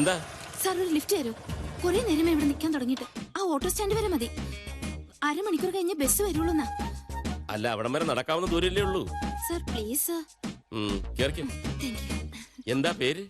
എന്താ സാർ ഒരു ലിഫ്റ്റ് തരൂ? കുറെ നേരമേ ഇവിടെ നിൽക്കാൻ തുടങ്ങിയിട്ട്. ആ ഓട്ടോ സ്റ്റാൻഡ് വരെ മതി. അരമണിക്കൂർ കഴിഞ്ഞ് ബസ് വരുള്ളൂന്നാ. അല്ല, അവിടം വരെ നടക്കാവുന്ന ദൂരല്ലേ ഉള്ളൂ. Sir please sir. കേറിക്കോ. എന്താ പേര്?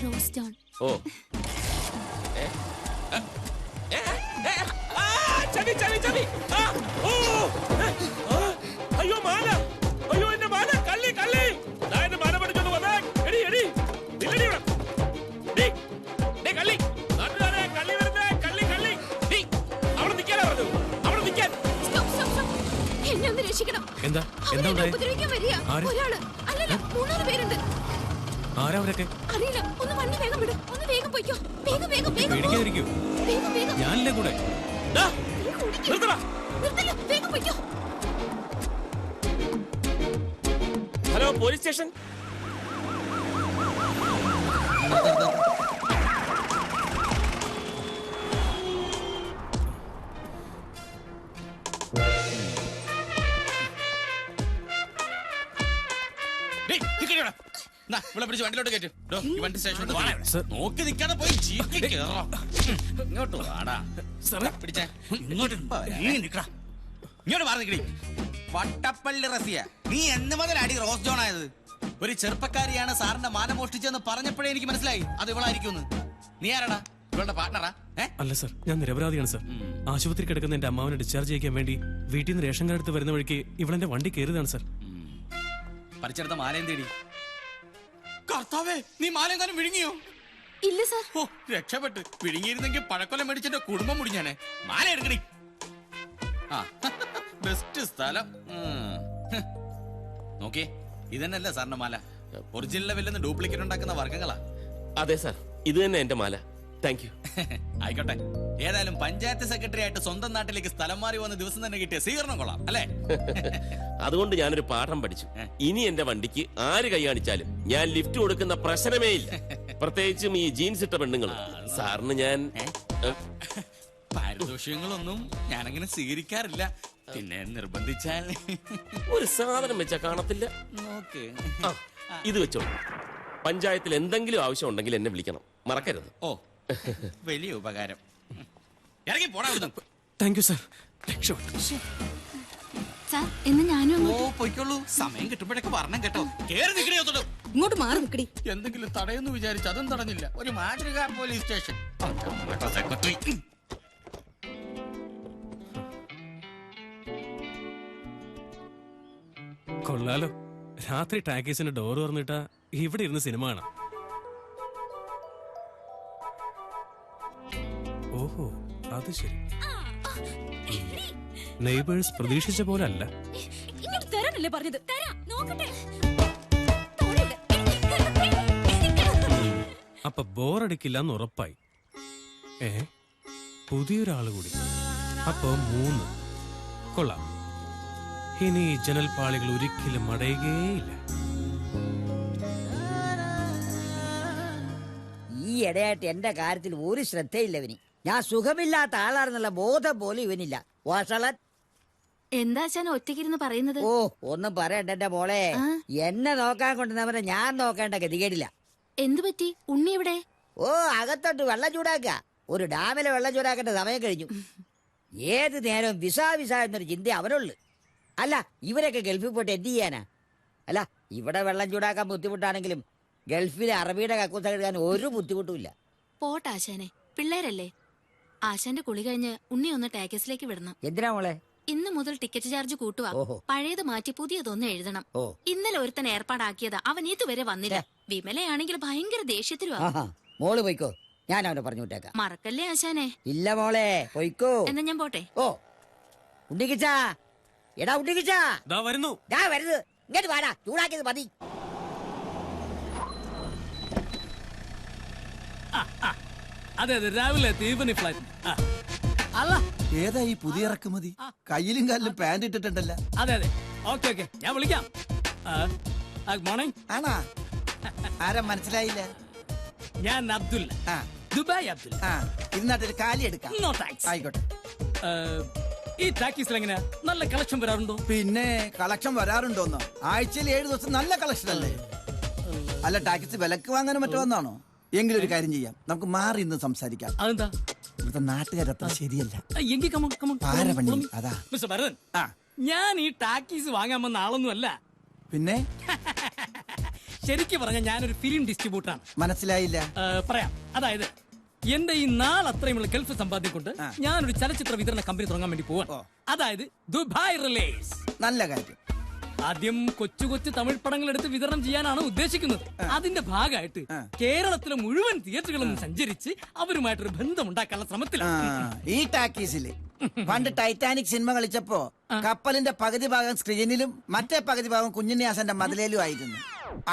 Rose John. ഓ ചവി ചവി ചവി. അയ്യോ മാല, അയ്യോ എന്റെ മാല, കള്ളി കള്ളി. എന്റെ മാല പഠിച്ചോണ്ട് വന്നേ. എടി എടി നില്ലടി ഇവിടെ. കള്ളി നാട്ടുകാരെ, കള്ളി വരുന്നേ, കള്ളി കള്ളി. അവിടെ നിൽക്കാനാ പറഞ്ഞു, അവിടെ നിൽക്കാൻ. എന്നെ ഒന്ന് രക്ഷിക്കണം. എന്താ എന്താ ഉണ്ടായി? ഒരാള് അല്ലല്ല 3 പേരുണ്ട്. ആരവരൊക്കെ? അറിയില്ല. ഒന്ന് വണ്ടി വേഗം വിടും. ഒന്ന് വേഗം പോയിക്കോ. വേഗം വേഗം വേഗം. പേടിക്കാതിരിക്കൂ. വേഗം വേഗം. ഞാനില്ലേ കൂടെ. നിർത്തല്ല, വേഗം പോയിക്കോ. Hello, police station. വണ്ടിലോട്ട് കയറ്റും. വണ്ടി സ്റ്റേഷനിൽ നോക്കി നിൽക്കാതെ പോയി ജീപ്പിൽ കേറാം. ഇങ്ങോട്ട് വാടാ. പിടിച്ചേ. ഇങ്ങോട്ട് മാറി നിൽക്കണി. വട്ടപ്പള്ളി റസിയ, നീ എന്ന് മുതലാടി റോസ് ജോൺ ആയത്? ഒരു ചെറുപ്പക്കാരിയാണ് സാറിന്റെ മാല മോഷ്ടിച്ചെന്ന് പറഞ്ഞപ്പോഴേ എനിക്ക് മനസ്സിലായി അത് ഇവളായിരിക്കും. നീ ആരാടാ? ഇവളുടെ പാർട്ണറാ? അല്ല സർ, ഞാൻ നിരപരാധിയാണ് സർ. ആശുപത്രി കിടക്കുന്ന എന്റെ അമ്മാവനെ ഡിസ്ചാർജ് ചെയ്യിക്കാൻ വേണ്ടി വീട്ടിൽ നിന്ന് റേഷൻ കാർഡ് എടുത്ത് വരുന്ന വഴിക്ക് ഇവളെന്റെ വണ്ടി കയറിയതാണ് സർ. പറിച്ചെടുത്ത മാലയും തേടി. കർത്താവേ, നീ മാലയെങ്ങാനും വിഴുങ്ങിയോ? ഇല്ല സർ. ഓ, രക്ഷപ്പെട്ട്. വിഴുങ്ങിയിരുന്നെങ്കിൽ പഴക്കൊല്ലം മേടിച്ചെന്റെ കുടുംബം മുടിഞ്ഞാനെ. മാല എടുക്കണി. ആ, ബെസ്റ്റ് സ്ഥലം. നോക്കിയേ, ഇതന്നെയല്ലേ സാറിന്റെ മാല? ഒറിജിനൽ വില്ലെന്ന് ഡ്യൂപ്ലിക്കേറ്റ് ഉണ്ടാക്കുന്ന വർഗ്ഗങ്ങളാ. അതെ സാർ, ഇത് തന്നെ എന്റെ മാല. Thank you. ആയിക്കോട്ടെ. ഏതായാലും പഞ്ചായത്ത് സെക്രട്ടറി ആയിട്ട് സ്വന്തം നാട്ടിലേക്ക് സ്ഥലം മാറി വന്ന ദിവസം തന്നെ കിട്ടിയ സ്വീകരണം കൊള്ളാം അല്ലേ? അതുകൊണ്ട് ഞാനൊരു പാഠം പഠിച്ചു. ഇനി എന്റെ വണ്ടിക്ക് ആര് കൈ കാണിച്ചാലും ഞാൻ ലിഫ്റ്റ് കൊടുക്കുന്ന പ്രശ്നമേ ഇല്ല. പ്രത്യേകിച്ചും ഈ ജീൻസ് ഇട്ട പെണ്ണുങ്ങൾ. സാറിന് ഞാൻ പാരിതോഷികങ്ങളൊന്നും ഞാനങ്ങനെ സ്വീകരിക്കാറില്ല. പിന്നെ നിർബന്ധിച്ചാൽ ഒരു സാധനം വെച്ചാ കാണത്തില്ല. നോക്ക്, ഇത് വെച്ചോ. പഞ്ചായത്തിൽ എന്തെങ്കിലും ആവശ്യം ഉണ്ടെങ്കിൽ എന്നെ വിളിക്കണം, മറക്കരുത്. ഓ, വലിയ ഉപകാരം. ഇറങ്ങി പോടാ. Thank you sir. രക്ഷപ്പെട്ടു. സാർ, എന്ന് ഞാനും. ഓ, പോയിക്കോളൂ. സമയം കിട്ടുമ്പോഴൊക്കെ പറഞ്ഞം കേട്ടോ. കേറി നിൽക്കണോ? ഇങ്ങോട്ട് മാറി നിൽക്കടി. എന്തെങ്കിലും തടയെന്ന് വിചാരിച്ചു, അതും തടഞ്ഞില്ല. ഒരു മാതൃകാ പോലീസ് സ്റ്റേഷൻ. സെക്രട്ടറി കൊള്ളാലോ. രാത്രി ടാക്കീസിന്റെ ഡോർ തുറന്നിട്ടാ ഇവിടെ ഇരുന്ന് സിനിമ കാണാം. ഓഹോ, അത് ശരി. നെയ്ബേഴ്സ് പ്രതീക്ഷിച്ച പോലെ അല്ല. തരാനല്ലേ പറഞ്ഞത്? അപ്പൊ ബോറടിക്കില്ലെന്ന് ഉറപ്പായി. പുതിയൊരാള് കൂടി. അപ്പൊ 3. കൊള്ളാം. ഇനി ജനൽപ്പാളികൾ ഒരിക്കലും അടയുകയില്ല. ഈ ഇടയായിട്ട് എന്റെ കാര്യത്തിൽ ഒരു ശ്രദ്ധയില്ലവന്. ഞാൻ സുഖമില്ലാത്ത ആളാണെന്നുള്ള ബോധം പോലും ഇവനില്ല. വാഷളൻ. എന്താ ഒറ്റയ്ക്കിരുന്ന് പറയുന്നത്? ഓ, ഒന്നും പറയണ്ട എന്റെ മോളെ. എന്നെ നോക്കാൻ കൊണ്ടുവന്നവരെ ഞാൻ നോക്കേണ്ട ഗതികേടില്ല. എന്തു പറ്റി? ഉണ്ണി ഇവിടെ? ഓ, അകത്തോട്ട് വെള്ളം ചൂടാക്കുക. ഒരു ഡാമിലെ വെള്ളം ചൂടാക്കേണ്ട സമയം കഴിഞ്ഞു. ഏത് നേരവും വിസ വിസ എന്നൊരു ചിന്ത അവനുള്ളു. അല്ല, ഇവരൊക്കെ ഗൾഫിൽ പോയിട്ട് എന്ത് ചെയ്യാനാ? അല്ല, ഇവിടെ വെള്ളം ചൂടാക്കാൻ ബുദ്ധിമുട്ടാണെങ്കിലും ഗൾഫിലെ അറബിയുടെ കക്കൂസ കഴുകാൻ ഒരു ബുദ്ധിമുട്ടുമില്ല. പോട്ടാശാനെ, പിള്ളേരല്ലേ. ആശാന്റെ കുളി കഴിഞ്ഞ് ഉണ്ണി ഒന്ന് ടാക്കസിലേക്ക് വിടണം. എന്തിനാ മോളെ? ഇന്ന് മുതൽ ടിക്കറ്റ് ചാർജ് കൂട്ടുവാ. പഴയത് മാറ്റി പുതിയതൊന്ന് എഴുതണം. ഇന്നലെ ഒരുത്തൻ ഏർപ്പാടാക്കിയതാ, അവൻ ഇതുവരെ വന്നില്ല. വിമലയാണെങ്കിൽ ഭയങ്കര ദേഷ്യത്തിലുവാ. മോള് പോയിക്കോ, ഞാൻ അവനെ പറഞ്ഞു വിട്ടേക്കാം. മറക്കല്ലേ ആശാനെ. ഇല്ല മോളെ, പോയിക്കോ. എന്നാ ഞാൻ പോട്ടെ. ഓ, ഉണ്ണിക്കിച്ചാ, എടാ ഉണ്ണിക്കിച്ചാ. വരുന്നു. വരുന്നത് ഇങ്ങോട്ട് വാടാ, ചൂടാക്കിയത് മതി. അതെ അതെ, രാവിലെ തീവനി ഫ്ലൈറ്റ്. അല്ല, ഏതാ ഈ പുതിയ ഇറക്കുമതി? കയ്യിലും കാലിലും പാന്റ് ഇട്ടിട്ടുണ്ടല്ലോ. അതെ അതെ, ഓക്കെ ഓക്കെ, ഞാൻ വിളിക്കാം. Good morning. ആണാ? ആരാ മനസ്സിലായില്ല? ഞാൻ അബ്ദുൽ, ദുബായ് അബ്ദുൽ. ഇരുന്നാട്ടൊരു കാലി എടുക്കാം. No thanks. ആയിക്കോട്ടെ. ഈ ടാക്കീസിൽ എങ്ങനെ നല്ല കളക്ഷൻ വരാറുണ്ടോ? പിന്നെ കളക്ഷൻ വരാറുണ്ടോന്നോ? ആഴ്ചയിൽ 7 ദിവസം നല്ല കളക്ഷൻ അല്ലേ? അല്ല, ടാക്കീസ് വിലക്ക് വാങ്ങാനും മറ്റോ വന്നാണോ? എങ്കിലും ഒരു കാര്യം ചെയ്യാം, നമുക്ക് മാറി ഇന്ന് സംസാരിക്കാം. അതെന്താ? ഇവിടുത്തെ നാട്ടുകാരത്ര ശരിയല്ല. എങ്കിൽ കമൺ കമൺ പാരപണി അതാ. മിസ്റ്റർ ഭരതൻ, ആ ഞാൻ ഈ ടാക്കീസ് വാങ്ങാൻ വന്ന ആളൊന്നും അല്ല. പിന്നെ ശരിക്കും പറഞ്ഞ ഞാനൊരു ഫിലിം ഡിസ്ട്രിബ്യൂട്ടറാണ്. മനസ്സിലായില്ല. പറയാം. അതായത് എന്റെ ഈ നാളത്രയുമുള്ള ഗൾഫ് സമ്പാദ്യം കൊണ്ട് ഞാനൊരു ചലച്ചിത്ര വിതരണ കമ്പനി തുടങ്ങാൻ വേണ്ടി പോവാ. അതായത് ദുബായ് റിലീസ്. നല്ല കാര്യം. ആദ്യം കൊച്ചു കൊച്ചു തമിഴ് പടങ്ങൾ എടുത്ത് വിതരണം ചെയ്യാനാണ് ഉദ്ദേശിക്കുന്നത്. അതിന്റെ ഭാഗമായിട്ട് കേരളത്തിലെ മുഴുവൻ തിയേറ്ററുകളും സഞ്ചരിച്ച് അവരുമായിട്ടൊരു ബന്ധം ഉണ്ടാക്കാനുള്ള ശ്രമത്തിലാണ്. ഈ ടാക്കീസില് പണ്ട് ടൈറ്റാനിക് സിനിമ കളിച്ചപ്പോ കപ്പലിന്റെ പകുതി ഭാഗം സ്ക്രീനിലും മറ്റേ പകുതി ഭാഗം കുഞ്ഞുണ്ണിയാസന്റെ മതിലേലും ആയിരുന്നു.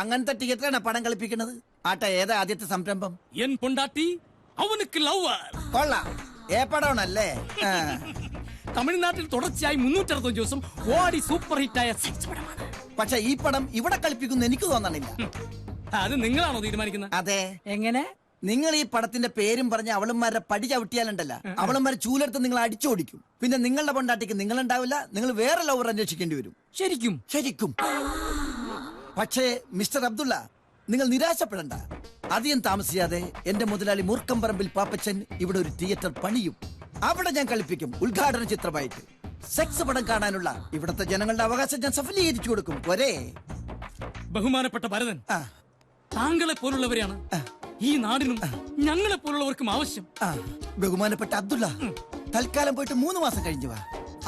അങ്ങനത്തെ തിയേറ്ററാണ് പടം കളിപ്പിക്കുന്നത്. ആട്ടെ, ഏതാ ആദ്യത്തെ സംരംഭം? എൻ പൊണ്ടാട്ടി അവനുക്ക് ലവർ. കൊള്ളാം. ഏ പടമാണല്ലേ? തമിഴ്നാട്ടിൽ തുടർച്ചയായി 365 ദിവസം ഓടി സൂപ്പർ ഹിറ്റായ സെക്സ് പടമാണ്. പക്ഷെ ഈ പടം ഇവിടെ കളിപ്പിക്കുന്നു എനിക്ക് തോന്നണില്ല. അത് നിങ്ങളാണോ തീരുമാനിക്കുന്നത്? അതെ. എങ്ങനെ? നിങ്ങൾ ഈ പടത്തിന്റെ പേരും പറഞ്ഞ് അവളന്മാരുടെ പടി ചവിട്ടിയാലുണ്ടല്ല, അവളന്മാരെ ചൂലെടുത്ത് നിങ്ങൾ അടിച്ചോടിക്കും. പിന്നെ നിങ്ങളുടെ പൊണ്ടാട്ടിക്ക് നിങ്ങളുണ്ടാവില്ല, നിങ്ങൾ വേറെ ലവർ അന്വേഷിക്കേണ്ടി വരും. ശരിക്കും? ശരിക്കും. പക്ഷേ മിസ്റ്റർ അബ്ദുള്ള, നിങ്ങൾ നിരാശപ്പെടണ്ട. അധികം താമസിയാതെ എന്റെ മുതലാളി മൂർക്കമ്പറമ്പിൽ പാപ്പച്ചൻ ഇവിടെ ഒരു തിയേറ്റർ പണിയും. അവിടെ ഞാൻ കളിപ്പിക്കും ഉദ്ഘാടന ചിത്രമായിട്ട്. സെക്സ് പടം കാണാനുള്ള ഇവിടുത്തെ ജനങ്ങളുടെ അവകാശം ഞാൻ സഫലീകരിച്ചു കൊടുക്കും. ഒരേ ബഹുമാനപ്പെട്ട ഭരതൻ, താങ്കളെ പോലുള്ളവരെയാണ് ഈ നാടിനും ഞങ്ങളെ പോലുള്ളവർക്കും ആവശ്യം. ബഹുമാനപ്പെട്ട അബ്ദുള്ള, തൽക്കാലം പോയിട്ട് 3 മാസം കഴിഞ്ഞു വാ.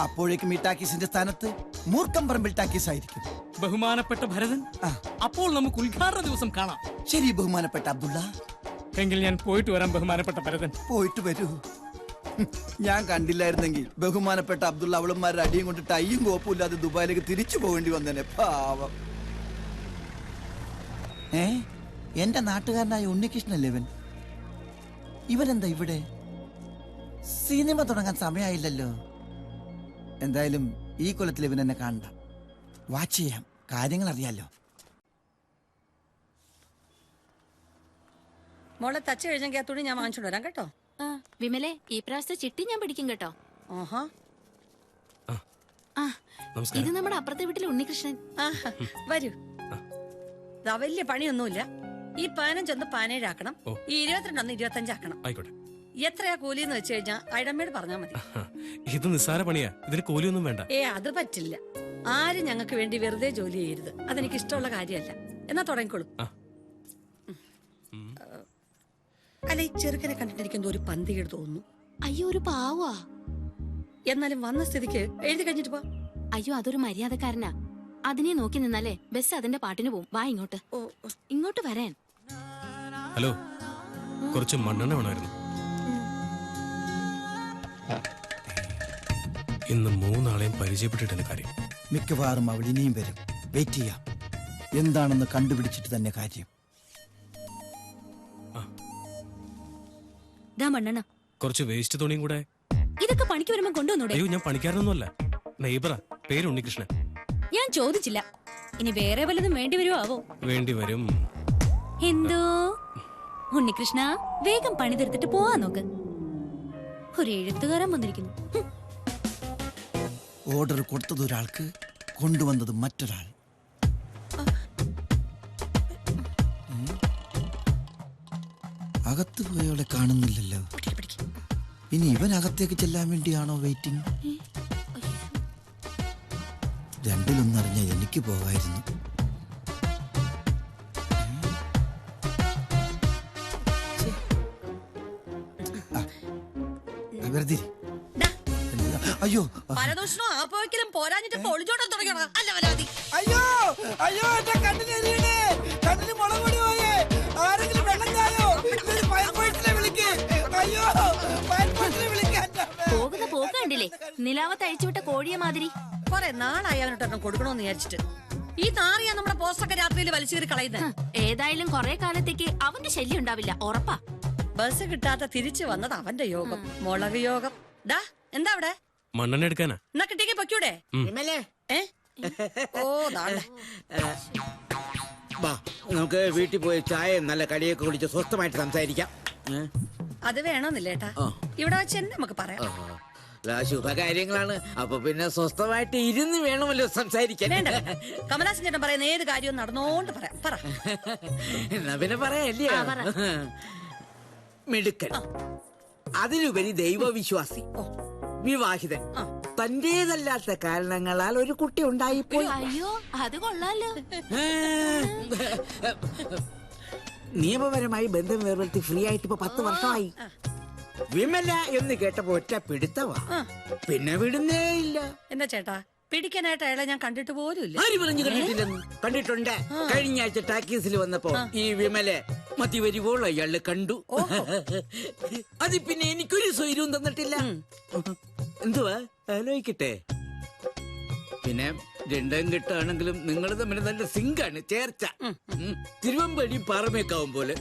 അപ്പോഴേക്കും ഈ ടാക്കീസിന്റെ സ്ഥാനത്ത് മൂർക്കമ്പറമ്പിൽ ടാക്കീസ് ആയിരിക്കും. ബഹുമാനപ്പെട്ട ഭരതൻ, അപ്പോൾ നമുക്ക് ഉദ്ഘാടന ദിവസം കാണാം. ശരി ബഹുമാനപ്പെട്ട അബ്ദുള്ള. എങ്കിൽ ഞാൻ പോയിട്ട് വരാം ബഹുമാനപ്പെട്ട ഭരതൻ. പോയിട്ട് വരൂ. ഞാൻ കണ്ടില്ലായിരുന്നെങ്കിൽ ബഹുമാനപ്പെട്ട അബ്ദുള്ള അവളന്മാരുടെ അടിയും കൊണ്ട് ടൈയും കോപ്പും ഇല്ലാതെ ദുബായിലേക്ക് തിരിച്ചു പോകേണ്ടി വന്നേനെ. പാവം. എന്റെ നാട്ടുകാരനായ ഉണ്ണികൃഷ്ണല്ലേ ഇവൻ? ഇവനെന്താ ഇവിടെ? സിനിമ തുടങ്ങാൻ സമയമായില്ലല്ലോ. എന്തായാലും ഈ കൊല്ലത്തിൽ ഇവൻ എന്നെ കാണണ്ട. വാച്ച് ചെയ്യാം, കാര്യങ്ങൾ അറിയാലോ. മോളെ തച്ച് കഴിഞ്ഞെങ്കിൽ ആ തുണി ഞാൻ വാങ്ങിച്ചോണ്ട് വരാം കേട്ടോ. വിമലെ, ഈ പ്രാവശ്യത്തെ ചിട്ടി ഞാൻ പിടിക്കും കേട്ടോ. ആഹാ. ആ, ഇത് നമ്മുടെ അപ്പുറത്തെ വീട്ടിലെ ഉണ്ണികൃഷ്ണൻ. വരൂ. ദാ വലിയ പണിയൊന്നുമില്ല. ഈ 15 17 ആക്കണം, ഈ 22 25 ആക്കണം. ആയിക്കോട്ടെ. എത്രയാ കൂലിന്ന് വെച്ച് കഴിഞ്ഞാ അയടമ്മയോട് പറഞ്ഞാ മതി. ഇത് നിസ്സാര പണിയാ, ഇതിന് കൂലിയൊന്നും വേണ്ട. അത് പറ്റില്ല. ആരും ഞങ്ങൾക്ക് വേണ്ടി വെറുതെ ജോലി ചെയ്യരുത്. അതെനിക്ക് ഇഷ്ടമുള്ള കാര്യമല്ല. എന്നാ തുടങ്ങിക്കോളൂ. അല്ല, ഈ ചെറുക്കനെ കണ്ടിട്ട് എനിക്ക് എന്തോ ഒരു പന്തികേട് തോന്നുന്നു. അയ്യോ, ഒരു പാവാ. എന്നാലും വന്ന സ്ഥിതിക്ക് എഴുതി കഴിഞ്ഞിട്ട് പോ. അയ്യോ, അതൊരു മര്യാദക്കാരനാ. അതിനെ നോക്കി നിന്നാലേ ബസ് അതിന്റെ പാട്ടിന് പോവും. വാ ഇങ്ങോട്ട്. ഇങ്ങോട്ട് വരാൻ. ഹലോ, കുറച്ച് മണ്ണെണ്ണ വേണമായിരുന്നു. ഇന്ന് 3 ആളെയും പരിചയപ്പെട്ടിട്ടുണ്ട് കാര്യം. മിക്കവാറും അവൾ ഇനിയും വരും. വെയിറ്റ് ചെയ്യാം. എന്താണെന്ന് കണ്ടുപിടിച്ചിട്ട് തന്നെ കാര്യം. മണ്ണെണ്ണ കുറച്ച് വേസ്റ്റ് തുണിയും കൂടെ. ഇതൊക്കെ പണിക്ക് വരുമ്പോ കൊണ്ടുവന്നൂടെ? അയ്യോ, ഞാൻ പണിക്കാരനൊന്നുമല്ല, നെയ്ബറാ. പേര് ഉണ്ണികൃഷ്ണൻ. ഞാൻ ചോദിച്ചില്ല. ഇനി വേറെ വല്ലതും വേണ്ടി വരുമോ ആവോ? വേണ്ടി വരും. എന്തോ ഉണ്ണികൃഷ്ണ, വേഗം പണി തീർത്തിട്ട് പോവാ നോക്ക്. ഒരു എഴുത്തുകാരൻ വന്നിരിക്കുന്നു. ഓർഡർ കൊടുത്തത് ഒരാൾക്ക്, കൊണ്ടുവന്നത് മറ്റൊരാൾ. അകത്ത് പോയവളെ കാണുന്നില്ലല്ലോ. ഇനി ഇവൻ അകത്തേക്ക് ചെല്ലാൻ വേണ്ടിയാണോ വെയിറ്റിംഗ്? രണ്ടിലൊന്നറിഞ്ഞ എനിക്ക് പോകായിരുന്നു. വെറുതെ അയ്യോ പരദൂഷണോ ആപ്പോഴേക്കും പോരാഞ്ഞിട്ട് ഒളിച്ചോടാൻ തുടങ്ങിയോടാ. അല്ല വരാതി. അയ്യോ അയ്യോ, എന്റെ കണ്ണിന് കണ്ണിന് മുളക് പൊടി പോയേ. ആരെങ്കിലും വെള്ളം ചായോ? ഫയർഫോഴ്സിനെ വിളിക്ക്. അയ്യോ, ഫയർഫോഴ്സിനെ വിളിക്കാൻ. പോകുന്ന പോക്ക് കണ്ടില്ലേ? നിലാവത്ത് അഴിച്ചുവിട്ട കോഴിയെ മാതിരി. കൊറേ നാളായി അവനോട്ടൊരെണ്ണം കൊടുക്കണോന്ന് വിചാരിച്ചിട്ട്. ഈ നാറിയാ നമ്മുടെ പോസ്റ്റൊക്കെ രാത്രിയിൽ വലിച്ചേറി കളയുന്നത്. ഏതായാലും കൊറേ കാലത്തേക്ക് അവന്റെ ശല്യം ഉണ്ടാവില്ല, ഉറപ്പാ. ബസ് കിട്ടാത്ത തിരിച്ചു വന്നത് അവന്റെ യോഗം. മുളക് യോഗം. ഡാ, എന്താ അവിടെ? മണ്ണെണ്ണ എടുക്കാനാ. എന്നാ കിട്ടിയേക്ക് പൊക്കൂടെ? ഓ, ദാണ്ടെ. നമുക്ക് വീട്ടിൽ പോയി ചായ നല്ല കടിയൊക്കെ കുടിച്ച് സ്വസ്ഥമായിട്ട് സംസാരിക്കാം. അത് വേണമെന്നില്ലേട്ടാ, ഇവിടെ വെച്ച് തന്നെ നമുക്ക് പറയാം. ശുഭകാര്യങ്ങളാണ്. അപ്പൊ പിന്നെ സ്വസ്ഥമായിട്ട് ഇരുന്ന് വേണമല്ലോ സംസാരിക്കാൻ. വേണ്ട, കമലാസൻ ചേട്ടൻ പറയുന്ന ഏത് കാര്യവും നടന്നോണ്ട് പറയാം. പറ. എന്നാ പിന്നെ പറയാല്ലേ? മിടുക്കൻ, അതിലുപരി ദൈവവിശ്വാസി, വിവാഹിതൻ, തന്റേതല്ലാത്ത കാരണങ്ങളാൽ ഒരു കുട്ടി ഉണ്ടായിപ്പോയി. അയ്യോ അത് കൊള്ളാലോ. നിയമപരമായി ബന്ധം വേർപെടുത്തി ഫ്രീ ആയിട്ട് ഇപ്പൊ 10 വർഷമായി. വിമല എന്ന് കേട്ടപ്പോ ഒറ്റ പിടുത്തവാ, പിന്നെ വിടുന്നേ ഇല്ല. എന്താ ചേട്ടാ, പിടിക്കാനായിട്ട് അയാളെ ഞാൻ കണ്ടിട്ട് പോലും ഇല്ല. ആര് പറഞ്ഞു കണ്ടിട്ടില്ലെന്ന്? കണ്ടിട്ടുണ്ട്. കഴിഞ്ഞ ആഴ്ച ടാക്കീസിൽ വന്നപ്പോ ഈ വിമലെ മതി വരുവോൾ അയാള് കണ്ടു. അത് പിന്നെ എനിക്കൊരു സ്വൈര്യവും തന്നിട്ടില്ല. എന്തുവാ ആലോചിക്കട്ടെ. പിന്നെ രണ്ടാം കെട്ടാണെങ്കിലും നിങ്ങൾ തമ്മിൽ നല്ല സിങ്കാണ്, ചേർച്ച. തിരുവമ്പാടി പാറമേക്കാവും പോലെ.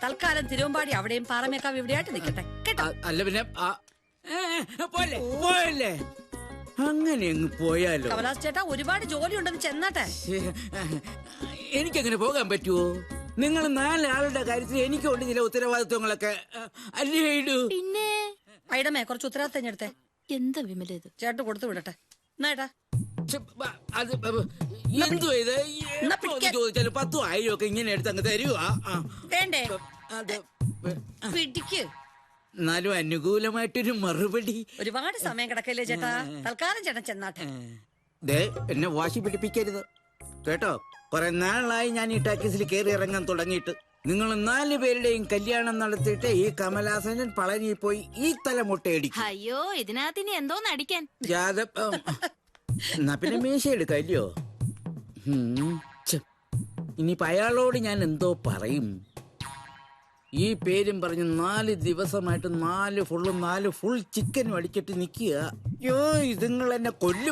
തൽക്കാലം തിരുവമ്പാടി അവിടെയും പാറമേക്കാവ് ഇവിടെയായിട്ട് നിൽക്കട്ടെ കേട്ടോ. അല്ല പിന്നെ പോലെ പോയല്ലേ, അങ്ങനെ അങ്ങ് പോയാലോ? കമലാസ് ചേട്ടാ, ഒരുപാട് ജോലി ഉണ്ടെന്ന് ചെന്നാട്ടെ. എനിക്കങ്ങനെ പോകാൻ പറ്റുമോ? നിങ്ങൾ 4 ആളുടെ കാര്യത്തിൽ എനിക്കുണ്ട് ചില ഉത്തരവാദിത്വങ്ങളൊക്കെ അല്ലേ? പിന്നെ ഐഡമേ കുറച്ച് ഉത്തരവാദിത്തം എടുത്തേ. എന്താ വിമല ഇത്? ചേട്ടൻ കൊടുത്തു വിടട്ടെ. എന്നാ അത് എന്തോ ഇത് ചോദിച്ചാലും 10,000 10,000 ഒക്കെ ഇങ്ങനെ എടുത്ത് അങ്ങ് തരുവാ. വേണ്ടേ? അത് പിടിക്ക്. എന്നാലും അനുകൂലമായിട്ടൊരു മറുപടി. ഒരുപാട് സമയം കിടക്കല്ലേ ചേട്ടാ, തൽക്കാലം ചേട്ടൻ ചെന്നാട്ടെ. ദേ എന്നെ വാശി പിടിപ്പിക്കരുത് കേട്ടോ. കുറെ നാളായി ഞാൻ ഈ ടാക്കീസിൽ കയറി ഇറങ്ങാൻ തുടങ്ങിയിട്ട്. നിങ്ങൾ 4 പേരുടെയും കല്യാണം നടത്തിയിട്ട് ഈ കമലാസനൻ പളനി പോയി ഈ തലമുട്ടയടിക്കും. അയ്യോ ഇതിനകത്ത് ഇനി എന്തോന്ന് അടിക്കാൻ. എന്നാ പിന്നെ മീശ എടുക്കല്ലോ. ഇനിയിപ്പോ അയാളോട് ഞാൻ എന്തോ പറയും. ഈ പേരും പറഞ്ഞ് 4 ദിവസമായിട്ട് 4 ഫുൾ ചിക്കനും അടിച്ചിട്ട് നിക്കുക. അയ്യോ ഇതുങ്ങൾ എന്നെ കൊല്ലും.